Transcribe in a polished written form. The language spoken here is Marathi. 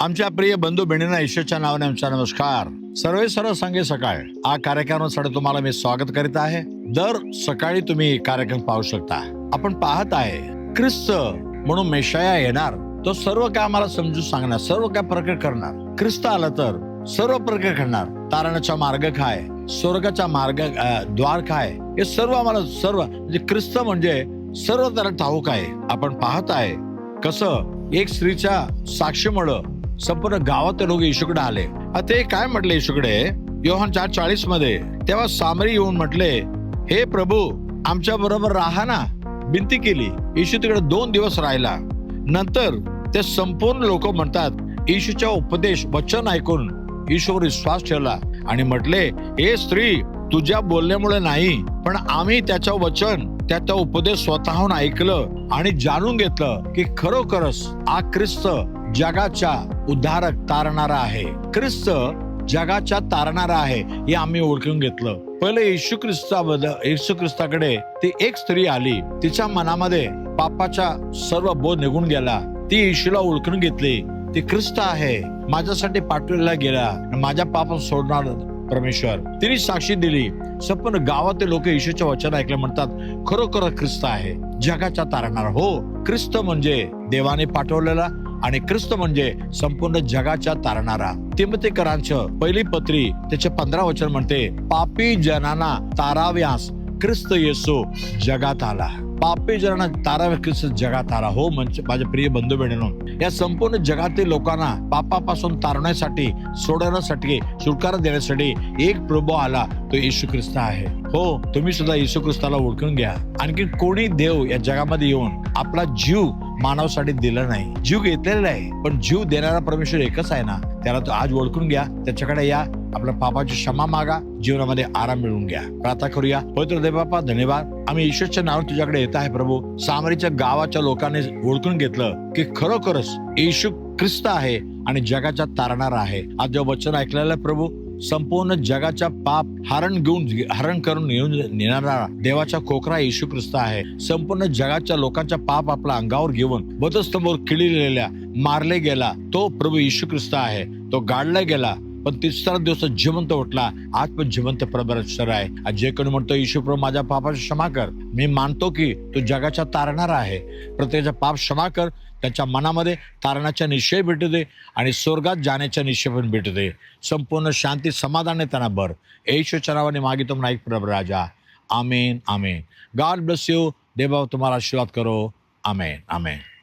आमच्या प्रिय बंधू बहिणींना ईश्वरच्या नावाने आमचा नमस्कार. सर्वे सर्व संगे सकाळ हा कार्यक्रमासाठी तुम्हाला मी स्वागत करीत आहे. दर सकाळी तुम्ही कार्यक्रम पाहू शकता. आपण पाहत आहे ख्रिस्त म्हणून मेशाया येणार, तो सर्व काय आम्हाला समजून सांगणार, सर्व काय प्रकट करणार. ख्रिस्त आला तर सर्व प्रकट करणार. तारणाचा मार्ग काय, स्वर्गाचा मार्ग द्वार काय, हे सर्व आम्हाला सर्व म्हणजे ख्रिस्त म्हणजे सर्व त्याला ठाऊक आहे. आपण पाहत आहे कसं एक स्त्रीच्या साक्षीमुळे संपूर्ण गावात लोक येशूकडे आले. ते काय म्हटले येशूकडे योहान 4:40 मध्ये, तेव्हा सामरी येऊन म्हटले, हे प्रभू आमच्या बरोबर राहा ना, विनंती केली. येशू तिकडे 2 दिवस राहिला. नंतर ते संपूर्ण लोक म्हणतात येशूच्या उपदेश वचन ऐकून येशूवर विश्वास ठेवला आणि म्हटले, हे स्त्री तुझ्या बोलण्यामुळे नाही, पण आम्ही त्याचं वचन त्याचा उपदेश स्वतःहून ऐकलं आणि जाणून घेतलं की खरोखरच हा ख्रिस्त जगाच्या उद्धारक तारणारा आहे. ख्रिस्त जगाच्या तारणारा आहे हे आम्ही ओळखून घेतलं. पहिले येशू ख्रिस्ताकडे ती एक स्त्री आली. तिच्या मनामध्ये पापाचा सर्व बोध निघून गेला. ती येशूला ओळखून घेतली. ती ख्रिस्त आहे, माझ्यासाठी पाठवलेला गेला, माझ्या पाप सोडणार परमेश्वर. तिने साक्षी दिली. संपूर्ण गावातील लोक येशूचे वचन ऐकले, म्हणतात खरोखर ख्रिस्त आहे, जगाच्या तारणारा. हो, ख्रिस्त म्हणजे देवाने पाठवलेला आणि ख्रिस्त म्हणजे संपूर्ण जगाच्या तारणारा. तिमोथेकरांचं पहिली पत्री त्याचे 15 वचन म्हणते, पापी जनांना ताराव्यास ख्रिस्त येशू जगात आला. पापी जनांना ताराव्यास ख्रिस्त जगात आला. हो, म्हणजे माझे प्रिय बंधू बहिणींनो, या संपूर्ण जगातील लोकांना पापापासून तारण्यासाठी, सोडवण्यासाठी, छुटकारा देण्यासाठी एक प्रभू आला, तो येशू ख्रिस्त आहे. हो, तुम्ही सुद्धा येशू ख्रिस्ताला ओळखून घ्या. आणखी कोणी देव या जगामध्ये येऊन आपला जीव मानवासाठी दिला नाही. जीव घेतलेला आहे, पण जीव देणारा परमेश्वर एकच आहे ना. त्याला तो आज ओळखून घ्या, त्याच्याकडे या, आपल्या पापाची क्षमा मागा, जीवनामध्ये आराम मिळवून घ्या. प्रार्थना करूया. पवित्र देव बाप्पा, धन्यवाद. आम्ही ईश्वरच्या नावाने तुझ्याकडे येत आहे प्रभू. सामरीच्या गावाच्या लोकांनी ओळखून घेतलं की खरोखरच येशू ख्रिस्त आहे आणि जगाच्या तारणारा आहे. आज जे वचन ऐकलेलं आहे प्रभू, संपूर्ण जगाच्या पाप हरण करून नेणारा देवाचा कोकरा येशू ख्रिस्त आहे. संपूर्ण जगाच्या लोकांच्या पाप आपल्या अंगावर घेऊन वधस्तंभावर खिळलेल्या मारले गेला तो प्रभू येशू ख्रिस्त आहे. तो गाडला गेला, पण 3रा दिवस जिवंत उठला. आज पण जिवंत परमेश्वर आहे. आज जे कोणी म्हणतो येशू प्रभू माझ्या पापाची क्षमा कर, मी मानतो की तू जगाच्या तारणारा आहे, प्रत्येकाचा पाप क्षमा कर, त्याच्या मनामध्ये तारणाचा निश्चय भेटू दे आणि स्वर्गात जाण्याचा निश्चय पण भेटू दे. संपूर्ण शांती समाधान त्यांना भर. येशूच्या नावाने मागितो म्हणा, ऐक प्रभू राजा. आमेन, आमेन. God bless you. देव तुम्हाला आशीर्वाद करो. आमेन, आमेन.